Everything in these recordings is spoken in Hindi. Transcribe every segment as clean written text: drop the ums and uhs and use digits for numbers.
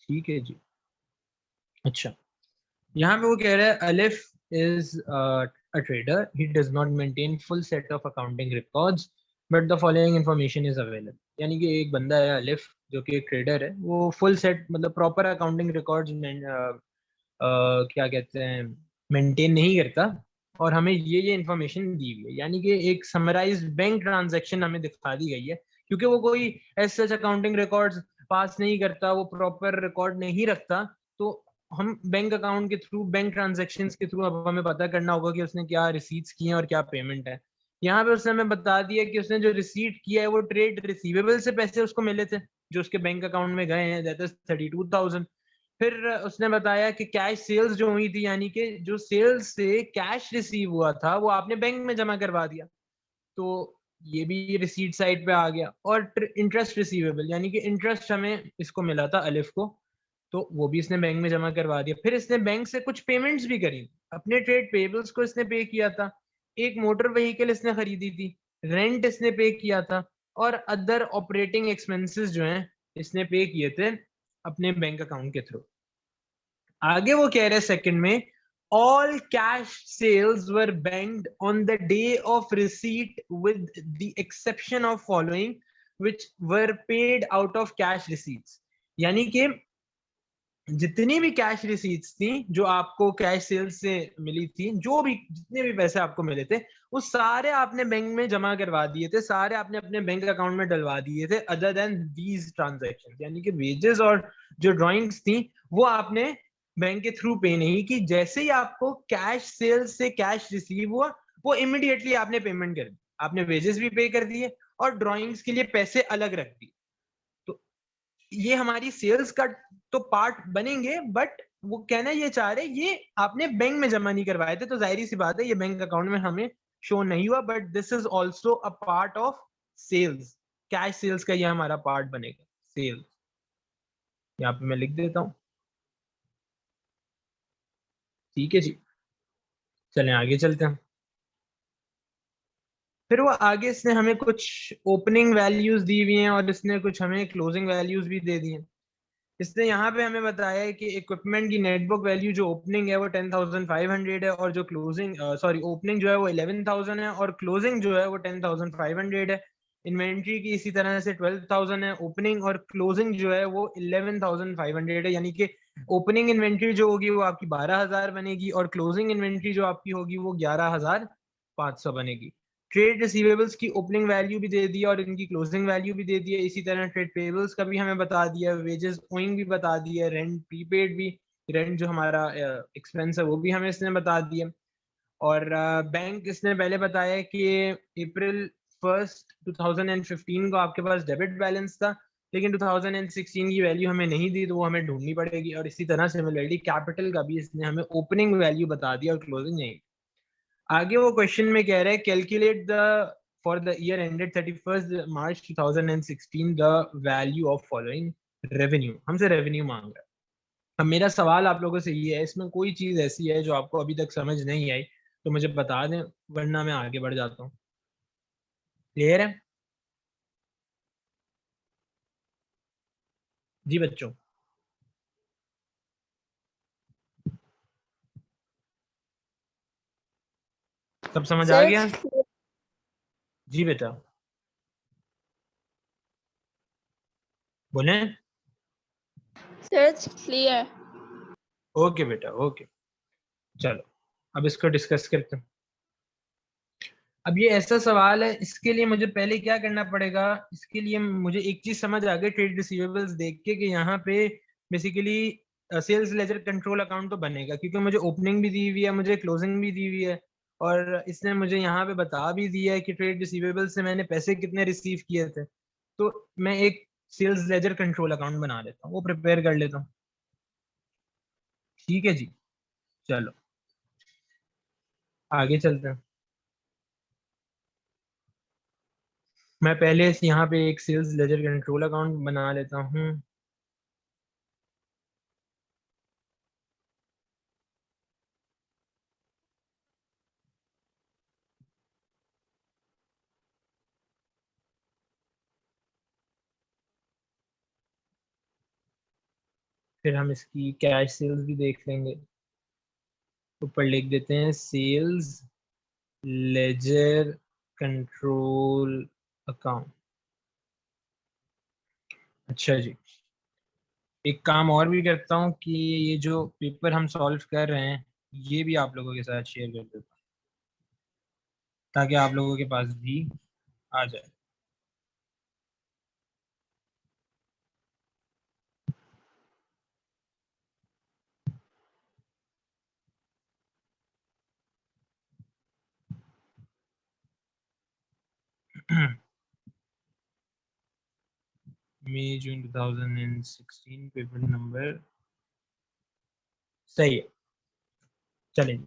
ठीक है जी। अच्छा, यहाँ पे वो कह रहा है अलिफ is a trader, he does not maintain full set of accounting records but the following information is available. यानी कि एक बंदा है अलिफ जो कि एक ट्रेडर है, वो फुल सेट मतलब प्रॉपर अकाउंटिंग रिकॉर्ड्स क्या कहते हैं मेंटेन नहीं करता, और हमें ये इन्फॉर्मेशन दी हुई है। यानी कि एक समराइज बैंक ट्रांजैक्शन हमें दिखा दी गई है, क्योंकि वो कोई ऐसे सच अकाउंटिंग रिकॉर्ड्स पास नहीं करता, वो प्रॉपर रिकॉर्ड नहीं रखता, तो हम बैंक अकाउंट के थ्रू, बैंक ट्रांजैक्शंस के थ्रू अब हमें पता करना होगा कि उसने क्या रिसीट्स किए हैं और क्या पेमेंट है। यहाँ पे उसने हमें बता दिया कि उसने जो रिसीट किया है वो ट्रेड रिसीवेबल से पैसे उसको मिले थे जो उसके बैंक अकाउंट में गए हैं, दैट इज 32,000। फिर उसने बताया कि कैश सेल्स जो हुई थी, यानी कि जो सेल्स से कैश रिसीव हुआ था वो आपने बैंक में जमा करवा दिया, तो ये भी रिसीट साइड पे आ गया। और इंटरेस्ट रिसीवेबल, यानी कि इंटरेस्ट हमें इसको मिला था अलिफ को, तो वो भी इसने बैंक में जमा करवा दिया। फिर इसने बैंक से कुछ पेमेंट्स भी करी, अपने ट्रेड पेबल्स को इसने पे किया था, एक मोटर व्हीकल इसने खरीदी थी, रेंट इसने पे किया था, और अदर ऑपरेटिंग एक्सपेंसेस जो हैं इसने पे किए थे अपने बैंक अकाउंट के थ्रू। आगे वो कह रहे हैं सेकंड में, all cash sales were banked on the day of receipt with the exception of following which were paid out of cash receipts. यानी कि जितनी भी कैश रिसीट्स थी जो आपको कैश सेल्स से मिली थी, जो भी जितने भी पैसे आपको मिले थे वो सारे आपने बैंक में जमा करवा दिए थे, सारे आपने अपने बैंक अकाउंट में डलवा दिए थे, अदर देन दीज ट्रांजैक्शन। यानी कि वेजेस और जो ड्राइंग्स थी वो आपने बैंक के थ्रू पे नहीं की, जैसे ही आपको कैश सेल्स से कैश रिसीव हुआ वो इमिडिएटली आपने पेमेंट कर दी, आपने वेजेस भी पे कर दिए और ड्राइंग्स के लिए पैसे अलग रख दिए। तो ये हमारी सेल्स का तो पार्ट बनेंगे, बट वो कहना ये चाह रहे ये आपने बैंक में जमा नहीं करवाए थे, तो जाहिर सी बात है ये बैंक अकाउंट में हमें शो नहीं हुआ, but this is also a part of sales, cash sales का ये हमारा पार्ट बनेगा सेल्स। यहाँ पे मैं लिख देता हूँ। ठीक है जी, चलें आगे चलते हैं। फिर वो आगे इसने हमें कुछ ओपनिंग वैल्यूज दी हुई हैं और इसने कुछ हमें क्लोजिंग वैल्यूज भी दे दी हैं। इसने यहाँ पे हमें बताया है कि इक्विपमेंट की नेटबुक वैल्यू जो ओपनिंग है वो 10,500 है, और जो क्लोजिंग सॉरी ओपनिंग जो है वो 11,000 है, और क्लोजिंग जो है वो 10,500 है। इन्वेंट्री की इसी तरह से 12,000 है ओपनिंग, और क्लोजिंग जो है वो 11,500 है। यानी कि ओपनिंग इन्वेंट्री जो होगी वो आपकी 12,000 बनेगी, और क्लोजिंग इन्वेंट्री जो आपकी होगी वो 11,500 बनेगी। ट्रेड रिसीवेबल्स की ओपनिंग वैल्यू भी दे दी और इनकी क्लोजिंग वैल्यू भी दे दी है। इसी तरह ट्रेड पेबल्स का भी हमें बता दिया, वेजेस ओइंग भी बता दिया, रेंट प्रीपेड भी, रेंट जो हमारा एक्सपेंस है वो भी हमें इसने बता दिया। और बैंक इसने पहले बताया कि अप्रैल 1 2015 को आपके पास डेबिट बैलेंस था, लेकिन 2016 की वैल्यू हमें नहीं दी, तो वो हमें ढूंढनी पड़ेगी। और इसी तरह सिमिलरली कैपिटल का भी इसने हमें ओपनिंग वैल्यू बता दिया और क्लोजिंग नहीं। आगे वो क्वेश्चन में कह रहा है calculate the for the year ended 31 March 2016 the value of following revenue. हमसे रेवेन्यू मांग रहा है। अब मेरा सवाल आप लोगों से ये है, इसमें कोई चीज ऐसी है जो आपको अभी तक समझ नहीं आई तो मुझे बता दें, वरना मैं आगे बढ़ जाता हूँ। क्लियर है जी बच्चों? सब समझ आ सर गया? जी बेटा बोले। Sir clear. ओके बेटा ओके, चलो अब इसको डिस्कस करते हैं। अब ये ऐसा सवाल है, इसके लिए मुझे पहले क्या करना पड़ेगा, इसके लिए मुझे एक चीज समझ आ गई ट्रेड रिसीवेबल्स देख के कि यहाँ पे basically sales ledger control account तो बनेगा, क्योंकि मुझे ओपनिंग भी दी हुई है, मुझे क्लोजिंग भी दी हुई है, और इसने मुझे यहाँ पे बता भी दिया है कि ट्रेड रिसीवेबल्स से मैंने पैसे कितने रिसीव किए थे। तो मैं एक सेल्स लेजर कंट्रोल अकाउंट बना लेता हूँ, वो प्रिपेयर कर लेता हूँ। ठीक है जी, चलो आगे चलते हैं। मैं पहले से यहाँ पे एक सेल्स लेजर कंट्रोल अकाउंट बना लेता हूँ। फिर हम इसकी कैश सेल्स भी देख लेंगे। ऊपर लिख देते हैं सेल्स लेजर कंट्रोल अकाउंट। अच्छा जी, एक काम और भी करता हूँ कि ये जो पेपर हम सॉल्व कर रहे हैं ये भी आप लोगों के साथ शेयर कर देता हूँ ताकि आप लोगों के पास भी आ जाए। मई जून 2016 पेपर नंबर सही है। चलिए,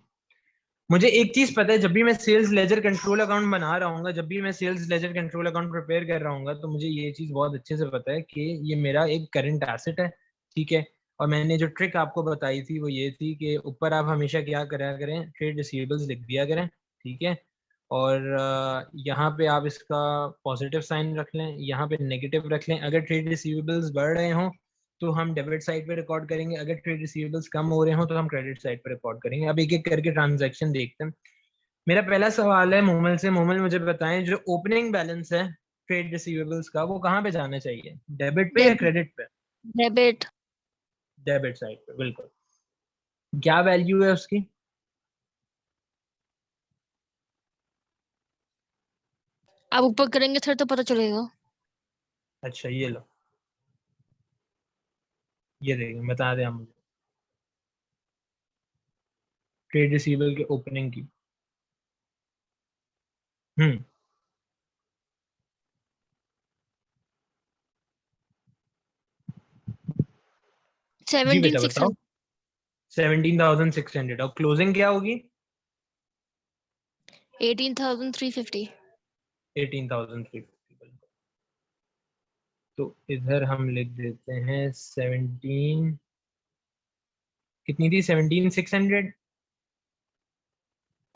मुझे एक चीज पता है, जब भी मैं सेल्स लेजर कंट्रोल अकाउंट बना रहा हूँ, जब भी मैं sales ledger control account prepare कर रहा हूँ, तो मुझे ये चीज बहुत अच्छे से पता है कि ये मेरा एक करंट एसेट है। ठीक है, और मैंने जो ट्रिक आपको बताई थी वो ये थी कि ऊपर आप हमेशा क्या करा करें, ट्रेड रिसीवेबल्स लिख दिया करें। ठीक है, और यहाँ पे आप इसका पॉजिटिव साइन रख लें, यहाँ पे नेगेटिव रख लें। अगर ट्रेड रिसीवेबल्स बढ़ रहे हों तो हम डेबिट साइड पे रिकॉर्ड करेंगे, अगर ट्रेड रिसीवेबल्स कम हो रहे हो तो हम क्रेडिट साइड पे रिकॉर्ड करेंगे। अब एक एक करके ट्रांजैक्शन देखते हैं। मेरा पहला सवाल है मोमल से। मोमल, मुझे बताएं, जो ओपनिंग बैलेंस है ट्रेड रिसीवेबल्स का वो कहाँ पे जाना चाहिए, डेबिट पे या क्रेडिट पे? डेबिट। डेबिट साइड पे, बिल्कुल। क्या वैल्यू है उसकी? आप ऊपर करेंगे सर तो पता चलेगा। अच्छा, ये लो, ये देखिए, बता दें आप मुझे ट्रेड रिसीवेबल के ओपनिंग की। जी बेटा बताओ। 17,600। 17,600 और क्लोजिंग क्या होगी? 18,350। 18,350। तो इधर हम लिख देते हैं 17, कितनी थी? 17,600।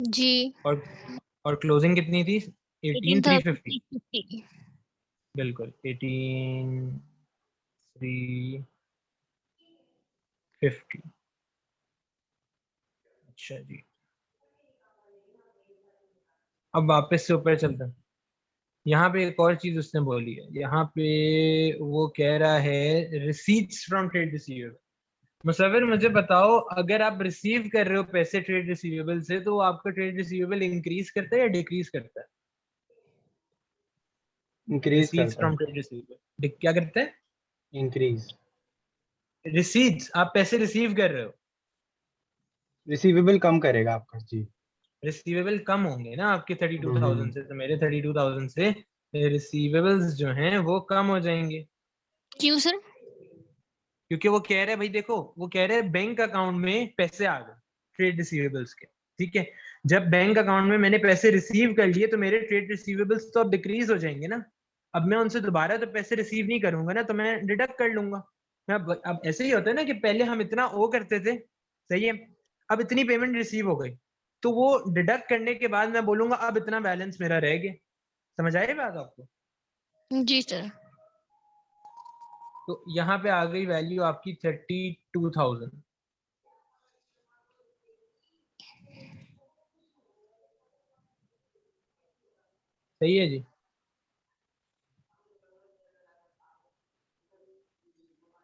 जी। और क्लोजिंग कितनी थी? 18,350। 18,350। बिल्कुल, 18,350। अच्छा जी, अब वापस से ऊपर चलते हैं। यहाँ पे एक और चीज उसने बोली है, यहाँ पे वो कह रहा है रिसीट्स फ्रॉम ट्रेड रिसीवेबल। मुसव्विर, मुझे बताओ, अगर आप रिसीव कर रहे हो पैसे ट्रेड रिसीवेबल से तो वो आपका ट्रेड रिसीवेबल इंक्रीज करता है या डिक्रीज करता है? इंक्रीज रिसीट्स करता है। फ्रॉम ट्रेड रिसीवेबल क्या करता है? इंक्रीज। रिसीट्स, आप पैसे रिसीव कर रहे हो, रिसीवेबल कम करेगा आपका जी। रिसीवेबल कम होंगे ना आपके 32,000 हम्म। से, तो मेरे 32,000 से रिसीवेबल्स जो हैं वो कम हो जाएंगे। क्यों सर? क्योंकि वो कह रहे हैं, भाई देखो, वो कह रहे हैं बैंक अकाउंट में पैसे आ गए ट्रेड रिसीवेबल्स के। ठीक है, जब बैंक अकाउंट में मैंने पैसे रिसीव कर लिए तो मेरे ट्रेड रिसीवेबल्स तो अब डिक्रीज हो जाएंगे ना। अब मैं उनसे दोबारा तो पैसे रिसीव नहीं करूंगा ना, तो मैं डिडक्ट कर लूंगा। मैं अब ऐसे ही होता है ना कि पहले हम इतना ओ करते थे, सही है, अब इतनी पेमेंट रिसीव हो गई तो वो डिडक्ट करने के बाद मैं बोलूंगा अब इतना बैलेंस मेरा रह गया। समझ आई बात आपको? जी सर। तो यहाँ पे आ गई वैल्यू आपकी 32,000। सही है जी।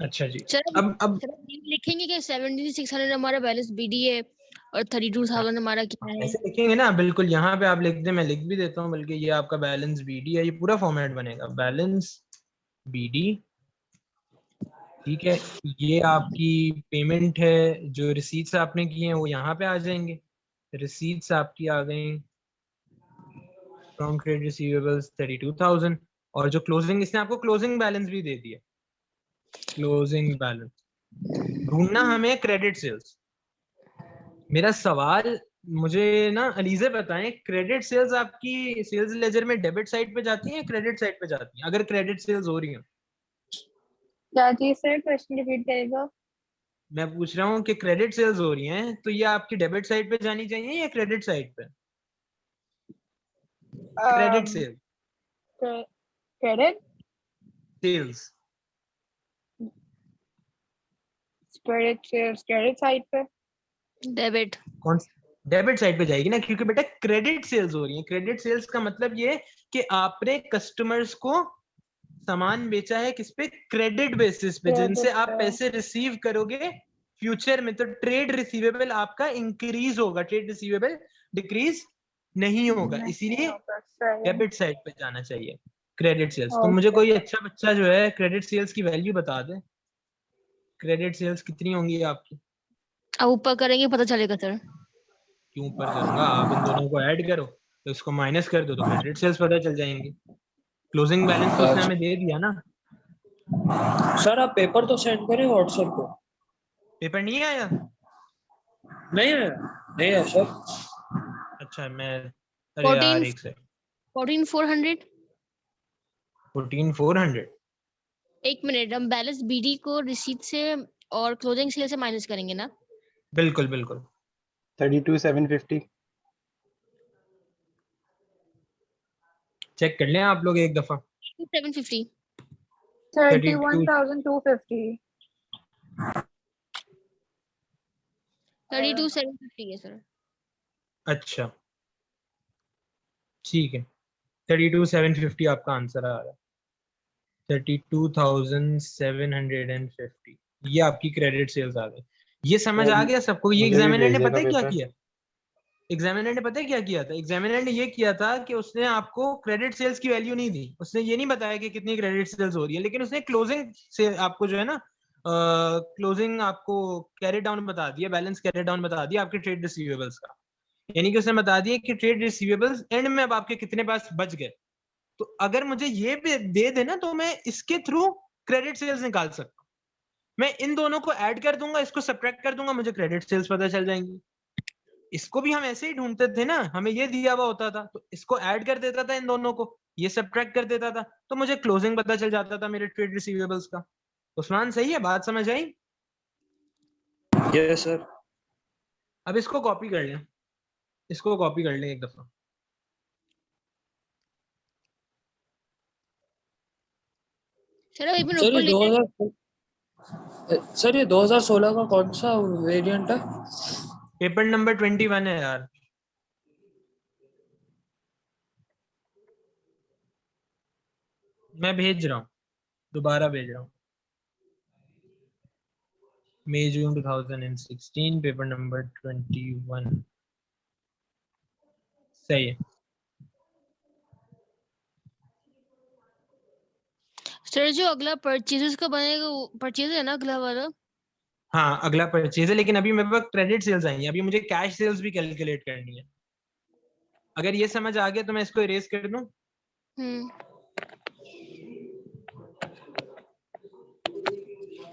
अच्छा जी, सर अब सर आप ये लिखेंगे कि 17,600 हमारा बैलेंस बीडी है और 32,000 हमारा क्या है? ऐसे लिखेंगे ना, बिल्कुल, यहाँ पे आप लिख दें, मैं लिख भी देता हूँ, बल्कि ये आपका बैलेंस बीडी है, ये पूरा फॉर्मेट बनेगा, बैलेंस बीडी। ठीक है, ये आपकी पेमेंट है, जो रिसीट्स आपने की हैं वो यहाँ पे आ जाएंगे। रिसीट्स आपकी आ गई फ्रॉम ट्रेड रिसीवेबल्स 32,000, और जो क्लोजिंग, इसने आपको क्लोजिंग बैलेंस भी दे दिया। क्लोजिंग बैलेंस ढूंढना हमें क्रेडिट सेल्स। मेरा सवाल, मुझे ना अलीज़ा बताएं, क्रेडिट सेल्स आपकी सेल्स लेजर में डेबिट साइड पे जाती हैं या क्रेडिट साइड पे जाती हैं, अगर क्रेडिट सेल्स हो रही हैं? क्या जी सर, क्वेश्चन रिपीट करेगा? मैं पूछ रहा हूँ कि क्रेडिट सेल्स हो रही हैं तो ये आपकी डेबिट साइड पे जानी चाहिए या क्रेडिट साइड पे? Credit sale, credit. Sales. Credit side पे। डेबिट। कौन डेबिट साइड पे जाएगी ना, क्योंकि बेटा क्रेडिट सेल्स हो रही है। क्रेडिट सेल्स का मतलब ये कि आपने कस्टमर्स को सामान बेचा है किस पे, क्रेडिट बेसिस पे, जिनसे Credit आप पे। पैसे रिसीव करोगे फ्यूचर में। तो ट्रेड रिसीवेबल आपका इंक्रीज होगा, ट्रेड रिसीवेबल डिक्रीज नहीं होगा, नहीं इसीलिए होगा, सही। डेबिट साइड पे जाना चाहिए क्रेडिट सेल्स। तो मुझे Okay. कोई अच्छा बच्चा जो है क्रेडिट सेल्स की वैल्यू बता दे, क्रेडिट सेल्स कितनी होंगी आपकी। अब ऊपर करेंगे पता चलेगा सर। क्यों ऊपर करूंगा, आप इन दोनों को ऐड करो तो इसको माइनस कर दो तो क्रेडिट सेल्स पता चल जाएंगे। क्लोजिंग बैलेंस तो उसने हमें दे दिया ना। सर आप पेपर तो सेंड करें व्हाट्सएप पे। पेपर नहीं आया? नहीं है, नहीं है सर। अच्छा मैं, अरे यार 14 एक सेकंड, 14400। 14400। एक मिनट, हम बैलेंस बीडी को रिसीट से और क्लोजिंग सेल से माइनस करेंगे ना। बिल्कुल बिल्कुल। 32,750। चेक कर लें आप लोग एक दफा। 750। 31,250। 32750 है सर। अच्छा ठीक है, 32,750 आपका आंसर आ रहा है। 32,750 ये आपकी क्रेडिट सेल्स आ गई। ये समझ आ गया सबको। ये मुझे भी एग्जामिनर भेज ने देगा पता है क्या पेपर। किया, एग्जामिनर ने पता है क्या किया था, एग्जामिनर ने ये किया था कि उसने आपको क्रेडिट सेल्स की वैल्यू नहीं दी। उसने ये नहीं बताया कि कितनी क्रेडिट सेल्स हो रही है, लेकिन उसने क्लोजिंग से आपको जो है ना, क्लोजिंग आपको कैरी डाउन बता दिया, बैलेंस कैरी डाउन बता दिया आपके ट्रेड रिसीवेबल्स का। यानी कि उसने बता दिया कि ट्रेड रिसीवेबल्स एंड में अब आपके कितने पास बच गए। तो अगर मुझे ये भी दे देना तो मैं इसके थ्रू क्रेडिट सेल्स निकाल सकता हूँ। मैं इन दोनों को ऐड कर दूंगा, इसको सब्ट्रैक्ट कर दूंगा, मुझे क्रेडिट सेल्स पता चल जाएंगी। इसको भी हम ऐसे ही ढूंढते थे ना, हमें ये दिया हुआ होता था तो इसको ऐड कर देता था इन दोनों को, ये सब्ट्रैक्ट कर देता था, तो मुझे क्लोजिंग पता चल जाता था मेरे ट्रेड रिसीवेबल्स का। उस्मान सही है, बात समझ आई? Yes sir. अब इसको कॉपी कर लें, इसको कॉपी कर लें एक दफा। सर अब एक मिनट सर ऊपर ये लेके 2000 सर ये 2016 का कौन सा वेरिएंट है? पेपर नंबर 21 है यार। मैं भेज रहा हूँ, दोबारा भेज रहा हूँ। मई जून 2016 पेपर नंबर 21 सही है। सर जो अगला परचेजेस का बनेगा, परचेज है ना अगला वाला। हाँ अगला परचेज है, लेकिन अभी मेरे पास क्रेडिट सेल्स आई हैं, अभी मुझे कैश सेल्स भी कैलकुलेट करनी है। अगर ये समझ आ गया तो मैं इसको इरेज कर दूं।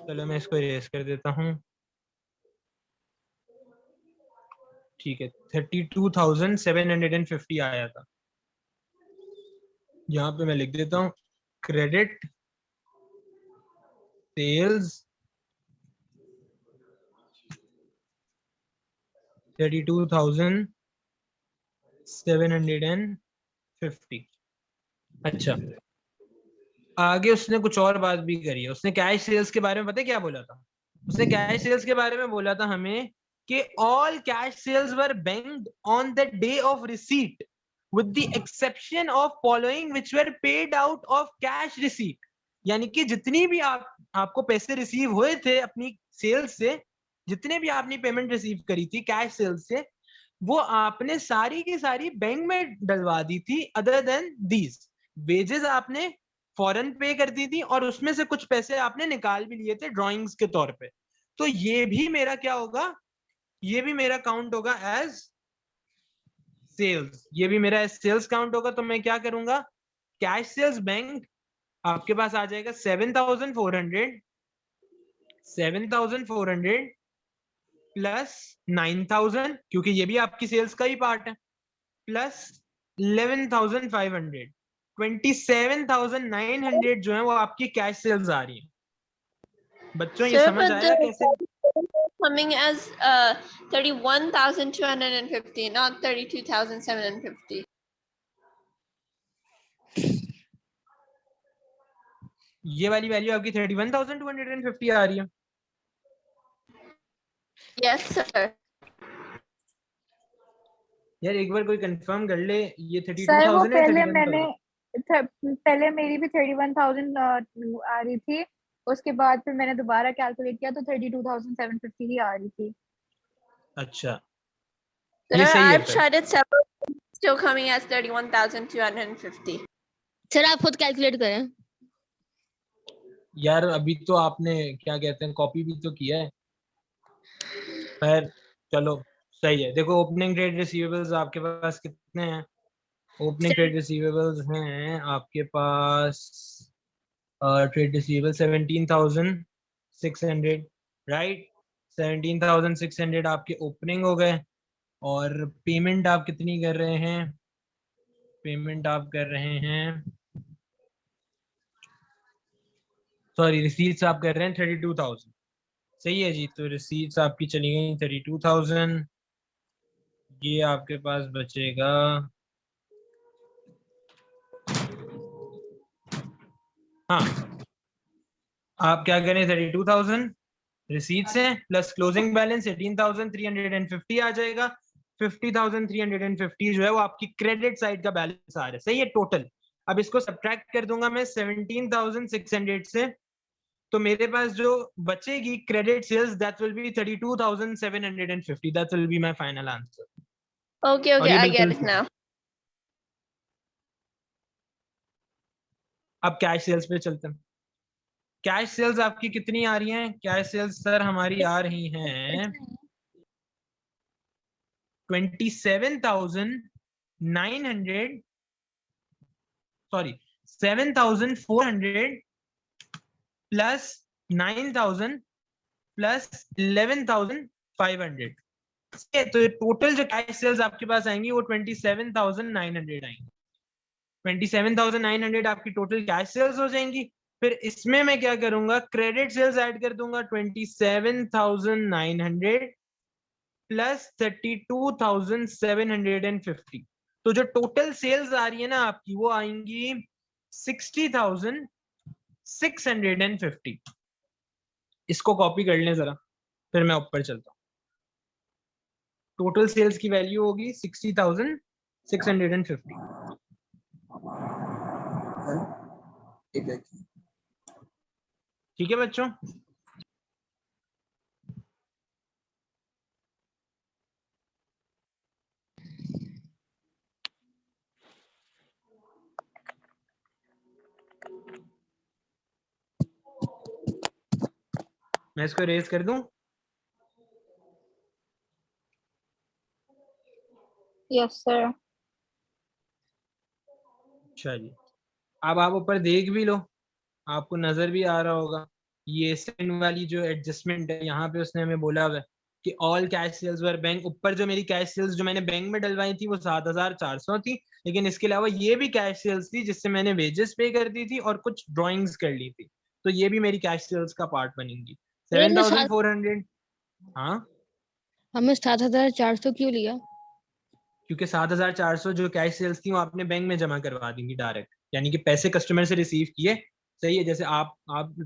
चलो मैं इसको इरेज कर देता हूँ। ठीक है, 32,750 आया था। यहाँ पे मैं लिख देता हूँ क्रेडिट सेल्स 32,750। अच्छा आगे उसने कुछ और बात भी करी है। उसने कैश सेल्स के बारे में पता है क्या बोला था? उसने कैश सेल्स के बारे में बोला था हमें कि all cash sales were banked on the day of receipt with the exception of following which were paid out of cash receipt। यानी कि जितनी भी आपको पैसे रिसीव हुए थे अपनी सेल्स से, जितने भी आपने पेमेंट रिसीव करी थी कैश सेल्स से, वो आपने सारी की सारी बैंक में डलवा दी थी। अदर देन दीज वेजेस आपने फॉरन पे कर दी थी और उसमें से कुछ पैसे आपने निकाल भी लिए थे ड्रॉइंग्स के तौर पे। तो ये भी मेरा क्या होगा, ये भी मेरा काउंट होगा एज सेल्स, ये भी मेरा एज सेल्स काउंट होगा। तो मैं क्या करूंगा, कैश सेल्स बैंक आपके पास आ जाएगा 7,400 प्लस 9,000, क्योंकि ये भी आपकी सेल्स का ही पार्ट है, प्लस 11,500, 27,900 जो है वो आपकी कैश सेल्स आ रही है। बच्चों ये Sir, समझ but आया कैसे? coming as 31,250, not 32,750. ये वाली वैल्यू आपकी 31,250 आ रही है। Yes, sir. यार एक बार कोई कंफर्म कर ले, ये सर वो 32,000 है पहले 31,000? पहले मेरी भी 31,000 आ रही थी, उसके बाद फिर मैंने दोबारा कैलकुलेट किया तो 32,750 ही आ रही थी। अच्छा, Sir, ये सही है I've फिर। tried it several times, still coming as 31,250. Sir आप खुद कैलकुलेट करें। यार अभी तो आपने क्या कहते हैं कॉपी भी तो किया है। खैर चलो सही है। देखो ओपनिंग ट्रेड रिसीवेबल्स आपके पास कितने हैं? ओपनिंग ट्रेड रिसीवेबल्स हैं आपके पास ट्रेड रिसीवेबल 17,600, राइट। 17,600 आपके ओपनिंग हो गए। और पेमेंट आप कितनी कर रहे हैं? पेमेंट आप कर रहे हैं, सॉरी रिसीट्स आप कर रहे हैं 32,000। सही है जी। तो रिसीट्स आपकी चली गई 32,000। ये आपके पास बचेगा हाँ, आप क्या करें 32,000 रिसीट्स हैं प्लस क्लोजिंग बैलेंस 18,350 आ जाएगा। 50,350 जो है वो आपकी क्रेडिट साइड का बैलेंस आ रहा है। सही है टोटल। अब इसको सब्ट्रैक्ट कर दूंगा मैं 17,600 से, तो मेरे पास जो बचेगी credit sales that will be 32,750। That will be my final answer. Okay, और okay, ये I बिल्कुल get it now. अब कैश सेल्स पे चलते हैं। कैश सेल्स आपकी कितनी आ रही हैं? कैश सेल्स सर हमारी आ रही हैं 27,900, सॉरी 7,400 प्लस 9,000 प्लस 11,500। तो टोटल जो कैश सेल्स आपके पास आएंगी वो 27,900 आएंगी। 27,900 आपकी टोटल कैश सेल्स हो जाएंगी। फिर इसमें मैं क्या करूंगा, क्रेडिट सेल्स ऐड कर दूंगा 27,900 प्लस 32,750। तो जो टोटल सेल्स आ रही है ना आपकी वो आएंगी 60,650। इसको कॉपी कर लें जरा, फिर मैं ऊपर चलता हूँ। टोटल सेल्स की वैल्यू होगी 60,650। ठीक है बच्चों? मैं इसको रेज कर दूं? Yes sir. अच्छा जी। अब आप ऊपर देख भी लो, आपको नजर भी आ रहा होगा ये सेकंड वाली जो एडजस्टमेंट है, यहाँ पे उसने हमें बोला हुआ है कि ऑल कैश सेल्स वर बैंक। ऊपर जो मेरी कैश सेल्स जो मैंने बैंक में डलवाई थी वो 7,400 थी, लेकिन इसके अलावा ये भी कैश सेल्स थी जिससे मैंने वेजेस पे कर दी थी और कुछ ड्राइंग्स कर ली थी, तो ये भी मेरी कैश सेल्स का पार्ट बनेंगी। 7,400। हाँ, हमें 7,400 क्यों लिया? क्योंकि 7,400 जो कैश सेल्स थी वो आपने बैंक में जमा करवा दी थी डायरेक्ट, यानी कि पैसे कस्टमर से रिसीव किए। सही है। जैसे आप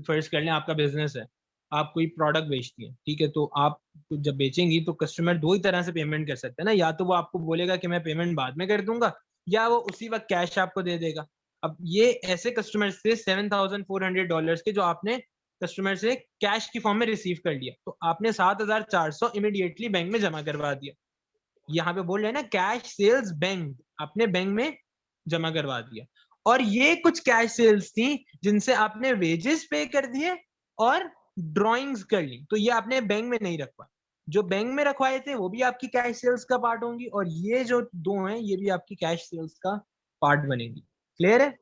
फर्स्ट कर लें, आपका बिजनेस है, आप कोई प्रोडक्ट बेचती हैं, ठीक है, तो आप जब बेचेंगी तो कस्टमर दो ही तरह से पेमेंट कर सकते हैं ना, या तो वो आपको बोलेगा कि मैं पेमेंट बाद में कर दूंगा, या वो उसी वक्त कैश आपको दे देगा। अब ये ऐसे कस्टमर थे $7,400 के जो आपने कस्टमर से कैश की फॉर्म में रिसीव कर लिया, तो आपने 7,400 इमीडिएटली बैंक में जमा करवा दिया। यहाँ पे बोल रहे हैं ना कैश सेल्स बैंक, अपने बैंक में जमा करवा दिया। और ये कुछ कैश सेल्स थी जिनसे आपने वेजेस पे कर दिए और ड्राइंग्स कर ली, तो ये आपने बैंक में नहीं रखवा। जो बैंक में रखवाए थे वो भी आपकी कैश सेल्स का पार्ट होंगी, और ये जो दो हैं ये भी आपकी कैश सेल्स का पार्ट बनेगी। क्लियर है?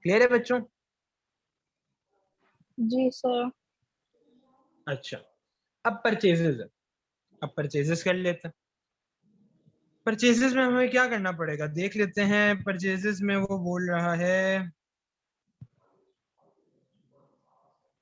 क्लियर है बच्चों? जी सर। अच्छा, अब परचेजेस है। अब परचेजेस कर लेते हैं। परचेजेस में हमें क्या करना पड़ेगा देख लेते हैं। परचेजेस में वो बोल रहा है,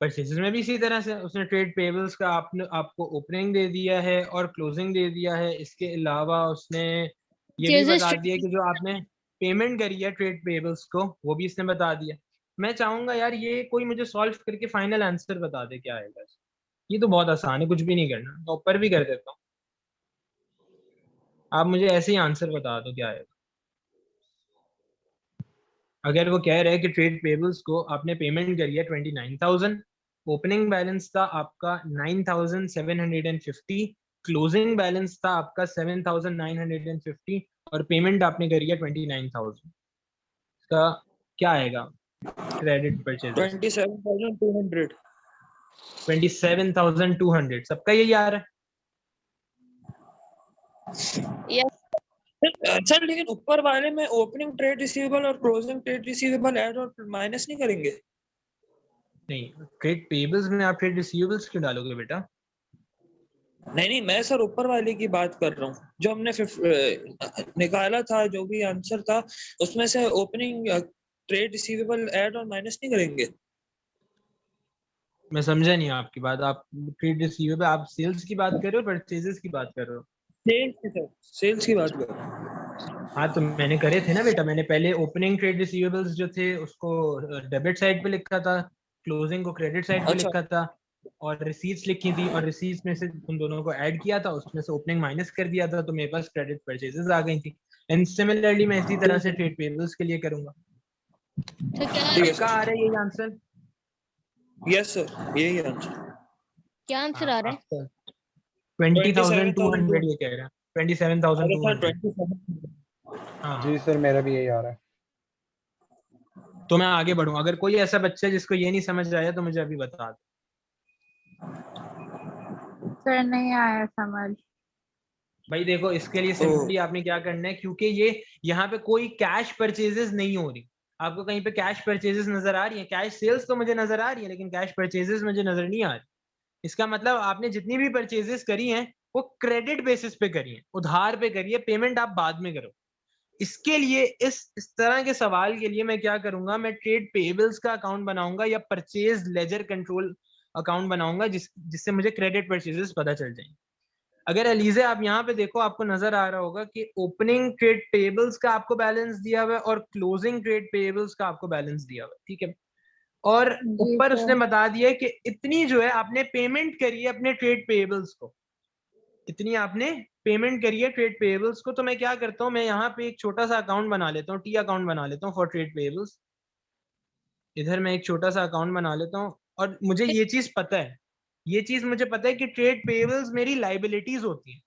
परचेजेस में भी इसी तरह से उसने ट्रेड पेबल्स का आपको ओपनिंग दे दिया है और क्लोजिंग दे दिया है। इसके अलावा उसने ये भी There's a बता दिया strict- कि जो आपने पेमेंट करी है ट्रेड पेबल्स को वो भी इसने बता दिया। मैं चाहूंगा यार ये कोई मुझे सॉल्व करके फाइनल आंसर बता दे क्या आएगा। ये तो बहुत आसान है, कुछ भी नहीं करना, तो ऊपर भी कर देता हूँ। आप मुझे ऐसे ही आंसर बता दो क्या आएगा। अगर वो कह रहे हैं कि ट्रेड पेबल्स को आपने पेमेंट करी है 29,000, ओपनिंग बैलेंस था आपका 9,750, क्लोजिंग बैलेंस था आपका 7,950 और पेमेंट आपने करी है 29,000, का क्या आएगा क्रेडिट परचेजेस? 27,200। 27,200 सबका यही आ रहा है। यस सर लेकिन ऊपर वाले में ओपनिंग ट्रेड रिसीवेबल और क्लोजिंग ट्रेड रिसीवेबल ऐड और माइनस नहीं करेंगे? नहीं, ट्रेड पेबल्स में आप ट्रेड रिसीवेबल्स क्यों डालोगे बेटा? नहीं, मैं सर ऊपर वाले की बात कर रहा हूँ जो हमने निकाला था, जो भी आंसर था उसमें से ओपनिंग ट्रेड रिसीवेबल ऐड और माइनस नहीं करेंगे? मैं समझा नहीं आपकी बात। आप ट्रेड रिसीवेबल, आप सेल्स की बात कर रहे हो, परचेजेस की बात कर रहे हो? सेल्स की सर, सेल्स की बात कर रहा हूँ। हाँ तो मैंने करे थे ना बेटा, मैंने पहले ओपनिंग ट्रेड रिसीवेबल्स जो थे उसको डेबिट साइड पे लिखा था, क्लोजिंग को क्रेडिट साइड पे अच्छा लिखा था, और रिसीट्स लिखी थी, और रिसीट्स में से उन दोनों को ऐड किया था, उसमें से ओपनिंग माइनस कर दिया था, तो मेरे पास क्रेडिट परचेजेस आ गई थी। एंड सिमिलरली मैं इसी तरह से ट्रेड पेबल्स के लिए करूंगा। तो क्या ठीक है सबका आ सर। रहा है यही आंसर? यस सर, यही आंसर। क्या आंसर आ रहा है? आपका 20,200 27,200। ये कह रहा है, अरे सर 27,200। 27। हाँ जी सर, मेरा भी यही आ रहा है। तो मैं आगे बढ़ूं, अगर कोई ऐसा बच्चा है जिसको ये नहीं समझ आया तो मुझे अभी बता दो। सर नहीं आया समझ। भाई देखो, इसके लिए सिंपली आपने क्या करना है, क्योंकि ये यहाँ पे कोई कैश परचेजेस नहीं हो रही, आपको कहीं पे कैश परचेजेस नजर आ रही है? कैश सेल्स तो मुझे नजर आ रही है, लेकिन कैश परचेजेस मुझे नजर नहीं आ रही। इसका मतलब आपने जितनी भी परचेजेस करी हैं वो क्रेडिट बेसिस पे करी है, उधार पे करी है, पेमेंट आप बाद में करो। इसके लिए इस तरह के सवाल के लिए मैं क्या करूंगा, मैं ट्रेड पेबल्स का अकाउंट बनाऊंगा या परचेज लेजर कंट्रोल अकाउंट बनाऊंगा, जिससे मुझे क्रेडिट परचेजेस पता चल जाएंगे। अगर एलिजे आप यहाँ पे देखो, आपको नजर आ रहा होगा कि ओपनिंग ट्रेड पेबल्स का आपको बैलेंस दिया हुआ है और क्लोजिंग ट्रेड पेबल्स का आपको बैलेंस दिया हुआ है, ठीक है? और जी ऊपर उसने सर। बता दिया कि इतनी जो है आपने पेमेंट करी है अपने ट्रेड पेबल्स को, इतनी आपने पेमेंट करी है ट्रेड पेबल्स को। तो मैं क्या करता हूँ, मैं यहाँ पे एक छोटा सा अकाउंट बना लेता हूँ, टी अकाउंट बना लेता हूँ फॉर ट्रेड पेबल्स। इधर मैं एक छोटा सा अकाउंट बना लेता हूँ, और मुझे ये चीज पता है, ये चीज मुझे पता है कि ट्रेड पेबल्स मेरी लाइबिलिटीज होती है,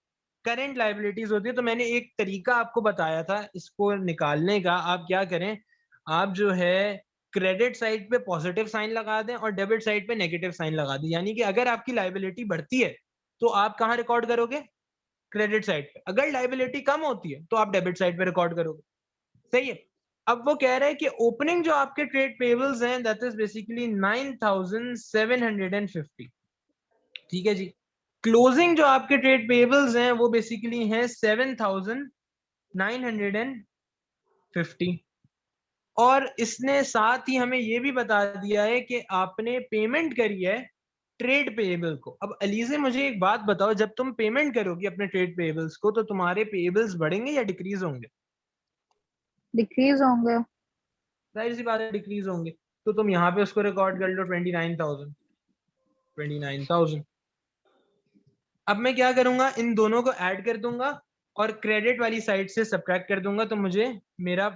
करंट लाइबिलिटीज होती है। तो मैंने एक तरीका आपको बताया था इसको निकालने का। आप क्या करें, आप जो है क्रेडिट साइड पे पॉजिटिव साइन लगा दें और डेबिट साइड पे नेगेटिव साइन लगा दें। यानी कि अगर आपकी लाइबिलिटी बढ़ती है तो आप कहाँ रिकॉर्ड करोगे? क्रेडिट साइड पे। अगर लाइबिलिटी कम होती है तो आप डेबिट साइड पे रिकॉर्ड करोगे। सही है। अब वो कह रहे हैं कि ओपनिंग जो आपके ट्रेड पेबल्स हैं दैट इज बेसिकली 9,750, ठीक है जी। क्लोजिंग जो आपके ट्रेड पेबल्स हैं वो बेसिकली हैं 7,950, और इसने साथ ही हमें ये भी बता दिया है कि आपने पेमेंट करी है ट्रेड पेबल को। अब अलीजे मुझे एक बात बताओ, जब तुम पेमेंट करोगी अपने ट्रेड पेबल्स को तो तुम्हारे पेबल्स बढ़ेंगे या डिक्रीज होंगे? डिक्रीज होंगे। जाहिर सी बात है डिक्रीज होंगे। तो तुम यहाँ पे उसको रिकॉर्ड कर लो 29,000, 29,000। अब मैं क्या करूंगा, इन दोनों को ऐड कर दूंगा और क्रेडिट वाली साइड से सब्ट्रैक्ट कर दूंगा, तो मुझे मेरा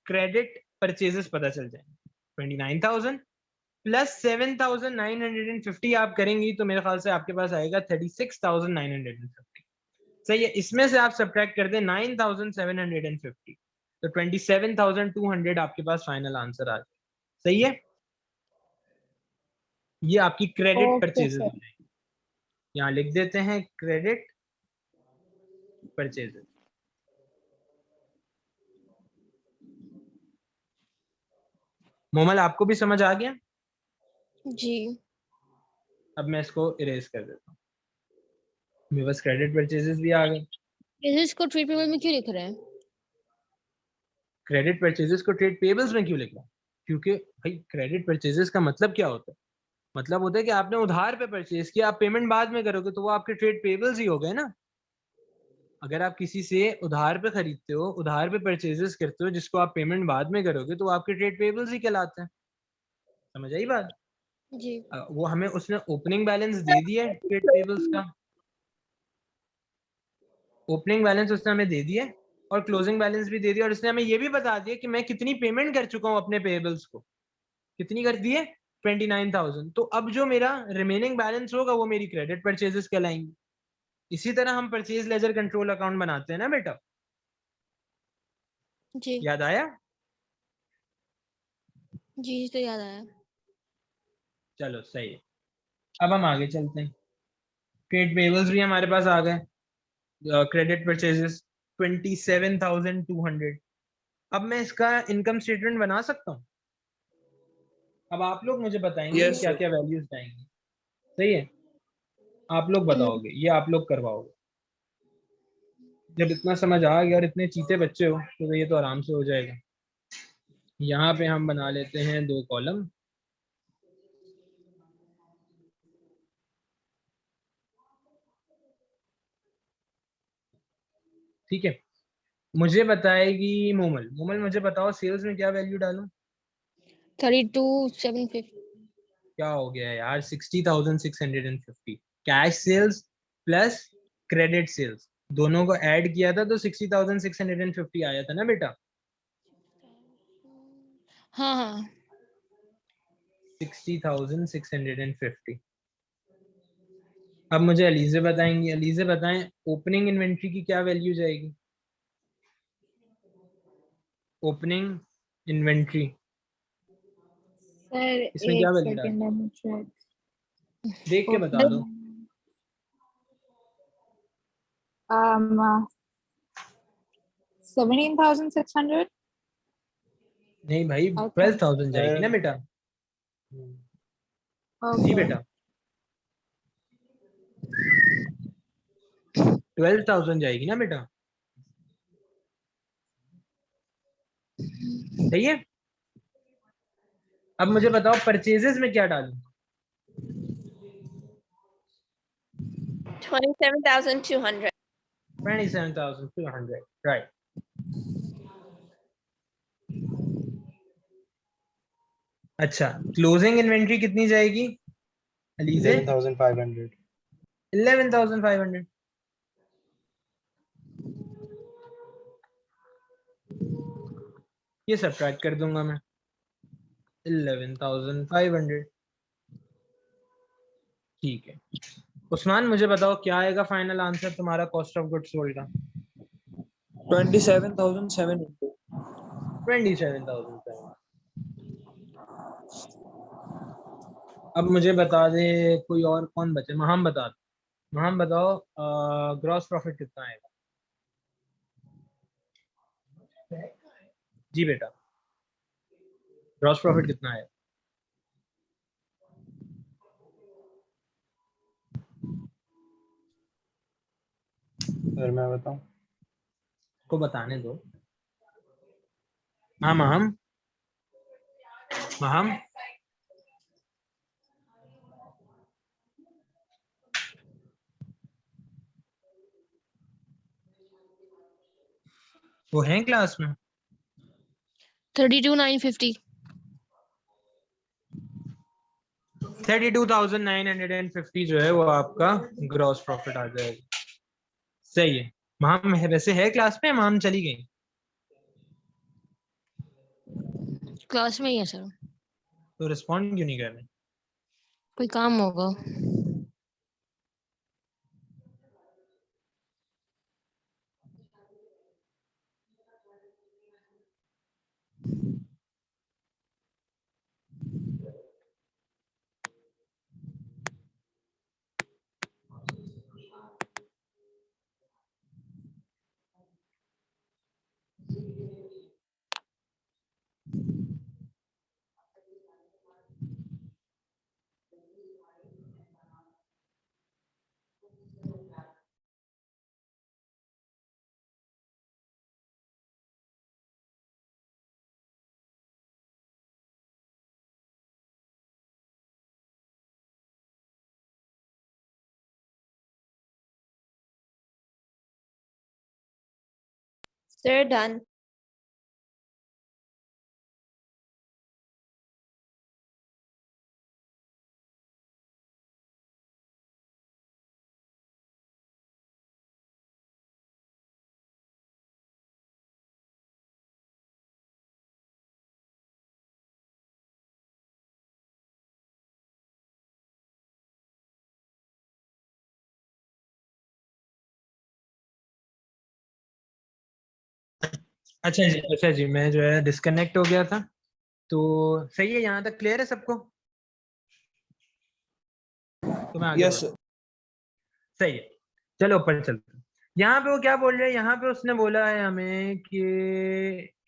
क्रेडिट परचेजेस पता चल जाएंगे। 29,000 प्लस 7,950 आप करेंगी तो मेरे ख्याल से आपके पास आएगा 36,950। सही है। इसमें से आप सब्ट्रैक्ट कर दें 9,750, तो 27,200 आपके पास फाइनल आंसर आ जाए। सही है। ये आपकी क्रेडिट ओके परचेजेस हो सर। जाएंगी। यहाँ लिख देते हैं क्रेडिट परचेजेस। मोमल आपको भी समझ आ गया? जी। अब मैं इसको इरेज कर देता हूँ, मेरे पास क्रेडिट परचेजेस भी आ गए। इसको ट्रेड पेबल में क्यों लिख रहे हैं? क्रेडिट परचेजेस को ट्रेड पेबल्स में क्यों लिखा? क्योंकि भाई क्रेडिट परचेजेस का मतलब क्या होता है? मतलब होता है कि आपने उधार पे परचेज किया, आप पेमेंट बाद में करोगे तो वो आपके ट्रेड पेबल्स ही हो गए ना। अगर आप किसी से उधार पे खरीदते हो, उधार पे परचेजेस करते हो जिसको आप पेमेंट बाद में करोगे, तो वो आपके ट्रेड पेबल्स ही कहलाते हैं। समझ आई बात? जी वो हमें उसने ओपनिंग बैलेंस दे दिया है ट्रेड पेबल्स का, ओपनिंग बैलेंस उसने हमें दे दिया है और क्लोजिंग बैलेंस भी दे दिया, और उसने हमें ये भी बता दिया कि मैं कितनी पेमेंट कर चुका हूँ अपने पेबल्स को, कितनी कर दी है 29,000। तो अब जो मेरा रिमेनिंग बैलेंस होगा वो मेरी क्रेडिट परचेजेस कहलाएंगी। इसी तरह हम परचेज लेजर कंट्रोल अकाउंट बनाते हैं ना बेटा, जी याद आया? जी, तो याद आया। चलो सही है, अब हम आगे चलते हैं। ट्रेड पेबल्स भी हमारे पास आ गए, क्रेडिट परचेजेस 27,200। अब मैं इसका इनकम स्टेटमेंट बना सकता हूँ। अब आप लोग मुझे बताएंगे Yes, क्या sir. क्या वैल्यूज आएंगी। सही है, आप लोग हम्म, बताओगे, ये आप लोग करवाओगे। जब इतना समझ आ गया और इतने चीते बच्चे हो तो ये तो आराम से हो जाएगा। यहाँ पे हम बना लेते हैं 2 कॉलम। ठीक है, मुझे बताएगी मोमल। मोमल मुझे बताओ सेल्स में क्या वैल्यू डालूं? 32,750। क्या हो गया यार, 60,650। Cash sales plus credit sales दोनों को ऐड किया था तो 60,650 आया था ना बेटा? हाँ हाँ 60,650। अब मुझे अलीजे बताएंगी। अलीजे बताएं ओपनिंग इन्वेंट्री की क्या वैल्यू जाएगी? ओपनिंग इन्वेंट्री सर इसमें क्या एक वैल्यू डाल, सेकंड में चेक। देख के बता दो। um 17,600। नहीं भाई, ओके 12,000 जाएगी ना बेटा। जी ओके बेटा 12,000 जाएगी ना बेटा, सही है। अब मुझे बताओ परचेजेस में क्या डालूं? 27,200. 27,200, राइट। अच्छा, क्लोजिंग इन्वेंट्री कितनी जाएगी अलीजे? 11,500. 11,500। ये सब्ट्रैक्ट कर दूंगा मैं, 11,500। ठीक है, उस्मान मुझे बताओ क्या आएगा फाइनल आंसर तुम्हारा कॉस्ट ऑफ गुड्स सोल्ड का? 27,700. 27,000। अब मुझे बता दे कोई और, कौन बचे? महाम बता दो। महाम बताओ ग्रॉस प्रॉफिट कितना आएगा? जी बेटा, ग्रॉस प्रॉफिट कितना आएगा? सर मैं बताऊं? को बताने दो। हाँ महाम, महाम वो हैं क्लास में? 32,950। 32,950 जो है वो आपका ग्रॉस प्रॉफिट आ जाएगा। सही है। महाम वैसे है क्लास में, महाम चली गई? क्लास में ही है सर, तो रिस्पॉन्ड क्यों नहीं कर रहे? कोई काम होगा। Sir, done. अच्छा जी, मैं जो है डिस्कनेक्ट हो गया था। तो सही है, यहाँ तक क्लियर है सबको? तो मैं आगे यस बढ़ता हूँ। सही है, चलो ऊपर चलते हैं। यहाँ पे वो क्या बोल रहे हैं, यहाँ पे उसने बोला है हमें कि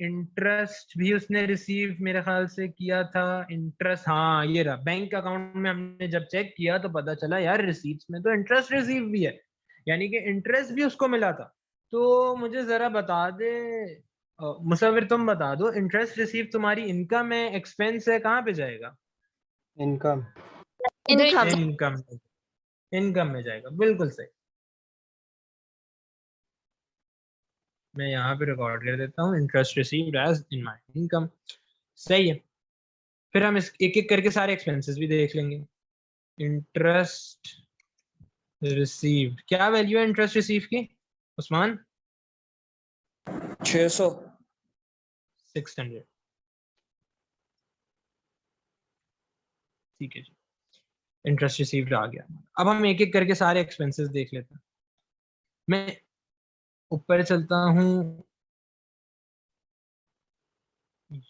इंटरेस्ट भी उसने रिसीव मेरे ख्याल से किया था। इंटरेस्ट, हाँ ये रहा, बैंक अकाउंट में हमने जब चेक किया तो पता चला यार रिसीट्स में तो इंटरेस्ट रिसीव भी है, यानी कि इंटरेस्ट भी उसको मिला था। तो मुझे जरा बता दे मुसव्विर, तुम बता दो, इंटरेस्ट रिसीव तुम्हारी इनकम है, एक्सपेंस है, कहाँ पे जाएगा? इनकम। Income. इनकम, इनकम में जाएगा, बिल्कुल सही। मैं यहाँ पे रिकॉर्ड कर देता हूँ, interest received as in my income. सही है, फिर हम इस एक एक करके सारे एक्सपेंसेस भी देख लेंगे। इंटरेस्ट रिसीव्ड, क्या वैल्यू है इंटरेस्ट रिसीव की उस्मान? 600। 600। ठीक है जी, इंटरेस्ट रिसीव्ड आ गया। अब हम एक एक करके सारे एक्सपेंसेस देख लेते हैं। मैं ऊपर चलता हूँ,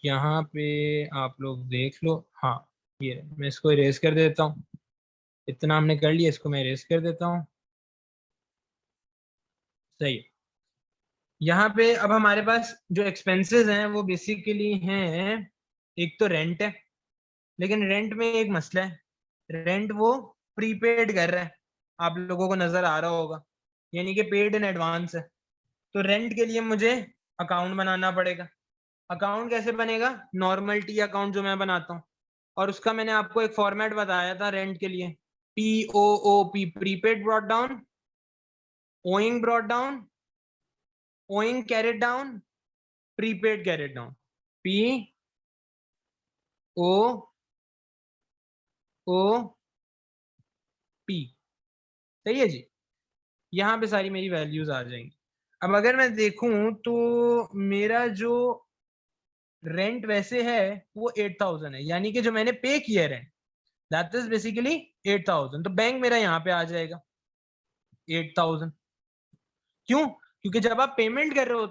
यहाँ पे आप लोग देख लो। हाँ ये मैं इसको इरेज कर देता हूँ, इतना हमने कर लिया, इसको मैं इरेज कर देता हूँ। सही है, यहाँ पे अब हमारे पास जो एक्सपेंसेस हैं वो बेसिकली हैं, एक तो रेंट है, लेकिन रेंट में एक मसला है, रेंट वो प्रीपेड कर रहा है, आप लोगों को नजर आ रहा होगा, यानी कि पेड इन एडवांस है। तो रेंट के लिए मुझे अकाउंट बनाना पड़ेगा। अकाउंट कैसे बनेगा? नॉर्मल टी अकाउंट जो मैं बनाता हूँ, और उसका मैंने आपको एक फॉर्मेट बताया था रेंट के लिए, POOP, prepaid brought down, owing brought down, owing carried down, prepaid carried down, POOP। सही है जी, यहाँ पे सारी मेरी वैल्यूज आ जाएंगी। अब अगर मैं देखूं तो मेरा जो रेंट वैसे है वो 8000 है, यानी कि जो मैंने पे किया रेंट दैट इज बेसिकली 8000। तो बैंक मेरा यहाँ पे आ जाएगा 8000। क्यों? क्योंकि जब आप पेमेंट कर रहे हो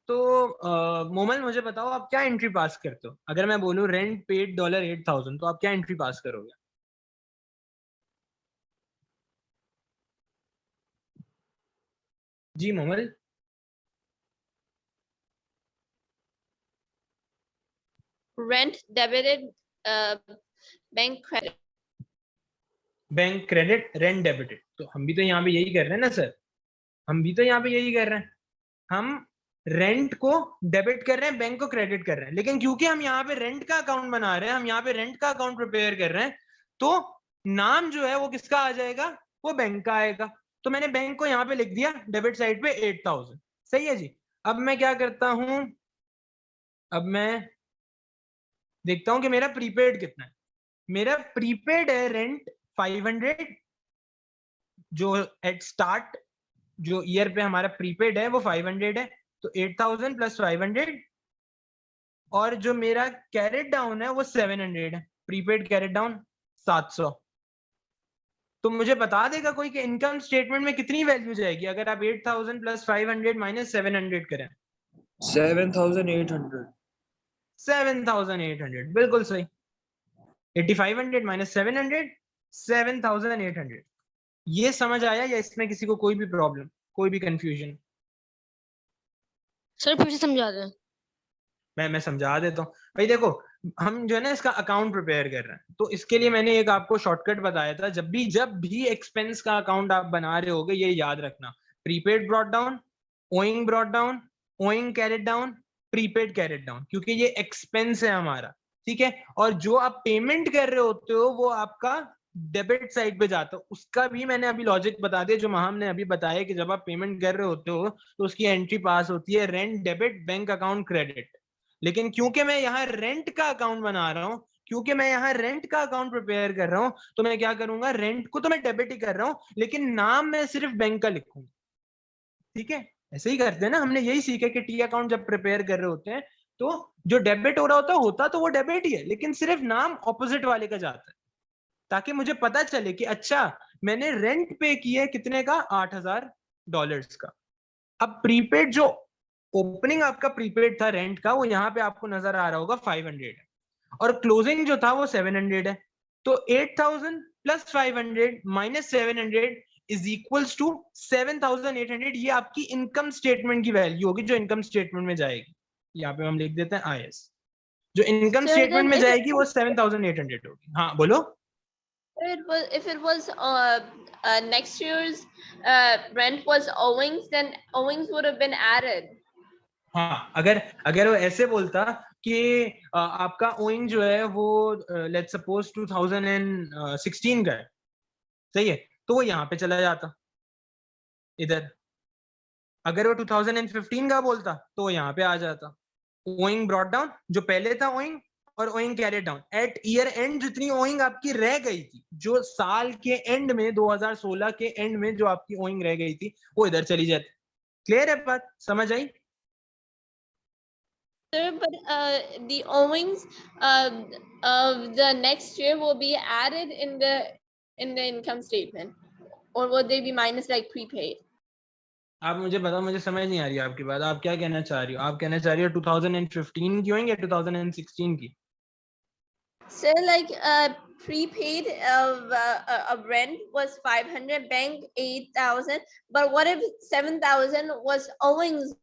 तो मोमल मुझे बताओ आप क्या एंट्री पास करते हो? अगर मैं बोलूं रेंट पेड $8000 तो आप क्या एंट्री पास करोगे? जी Momal. Rent debited. Bank credit. Bank credit, rent debited, तो हम भी तो यहाँ पे यही कर रहे हैं ना सर, हम भी तो यहाँ पे यही कर रहे हैं। हम रेंट को डेबिट कर रहे हैं, बैंक को क्रेडिट कर रहे हैं, लेकिन क्योंकि हम यहाँ पे रेंट का अकाउंट बना रहे हैं, हम यहाँ पे रेंट का अकाउंट प्रिपेयर कर रहे हैं, तो नाम जो है वो किसका आ जाएगा? वो बैंक का आएगा। तो मैंने बैंक को यहाँ पे लिख दिया डेबिट साइड पे 8000। सही है जी। अब मैं क्या करता हूं, अब मैं देखता हूं कि मेरा प्रीपेड कितना है। मेरा प्रीपेड है रेंट 500, जो एट स्टार्ट जो ईयर पे हमारा प्रीपेड है वो 500 है, तो 8000 प्लस 500, और जो मेरा कैरेट डाउन है वो 700 है, प्रीपेड कैरेट डाउन 700। तो मुझे बता देगा कोई कि इनकम स्टेटमेंट में कितनी वैल्यू जाएगी अगर आप 8000 प्लस 500 माइनस 700 करें? 7800। 7800, बिल्कुल सही। 8500 माइनस 700, 7800। ये समझ आया या इसमें किसी को कोई भी प्रॉब्लम, कोई भी कंफ्यूजन? सर फिर से समझा दें। मैं समझा देता हूँ भाई। देखो हम जो है ना इसका अकाउंट प्रिपेयर कर रहे हैं, तो इसके लिए मैंने एक आपको शॉर्टकट बताया था, जब भी एक्सपेंस का अकाउंट आप बना रहे होगे ये याद रखना, prepaid brought down, owing brought down, owing carried down, prepaid carried down, क्योंकि ये एक्सपेंस है हमारा, ठीक है। और जो आप पेमेंट कर रहे होते हो वो आपका डेबिट साइड पे जाता है, उसका भी मैंने अभी लॉजिक बता दिया जो महाम ने अभी बताया कि जब आप पेमेंट कर रहे होते हो तो उसकी एंट्री पास होती है rent debit, bank account credit. लेकिन क्योंकि मैं यहाँ रेंट का अकाउंट बना रहा हूँ, क्योंकि मैं यहाँ रेंट का अकाउंट प्रिपेयर कर रहा हूँ, तो मैं क्या करूंगा, रेंट को तो मैं डेबिट ही कर रहा हूँ, लेकिन नाम मैं सिर्फ बैंक का लिखूंगा। ठीक है, ऐसे ही करते हैं ना, हमने यही सीखा कि टी अकाउंट जब प्रिपेयर कर रहे होते हैं तो जो डेबिट हो रहा होता तो वो डेबिट ही है, लेकिन सिर्फ नाम ऑपोजिट वाले का जाता है, ताकि मुझे पता चले कि अच्छा मैंने रेंट पे किया कितने का, $8000 का। अब प्रीपेड जो ओपनिंग आपका प्रीपेड था रेंट का, वो यहाँ पे आपको नजर आ रहा होगा 500 है, और क्लोजिंग जो था वो 700 है। तो 8000 plus 500 minus 700 is equals to 7800। ये आपकी इनकम स्टेटमेंट की वैल्यू होगी जो इनकम स्टेटमेंट में जाएगी। यहाँ पे हम लिख देते हैं IS, जो इनकम So स्टेटमेंट then में if it जाएगी वो 7800 होगी। हाँ बोलो। if it was next year's rent was owings, then owings would have been added. हाँ, अगर वो ऐसे बोलता कि आपका ओइंग जो है वो लेट्स सपोज 2016 का है, सही है, तो वो यहाँ पे चला जाता इधर। अगर वो 2015 का बोलता तो वो यहाँ पे आ जाता। ओइंग ब्रॉट डाउन, जो पहले था ओइंग, और owing carry down at year end. जितनी ओइंग आपकी रह गई थी, जो साल के एंड में 2016 के एंड में जो आपकी ओइंग रह गई थी, वो इधर चली जाती। क्लियर है बात, समझ आई? Sir, but the owings of the next year will be added in the income statement, or will they be minus like prepaid? आप मुझे बताओ, मुझे समझ नहीं आ रही आपकी बात। आप क्या कहना चाह रही हो? आप कहना चाह रही हो 2015 की होंगी या 2016 की? So like prepaid of rent was 500, bank 8,000, but what if 7,000 was owings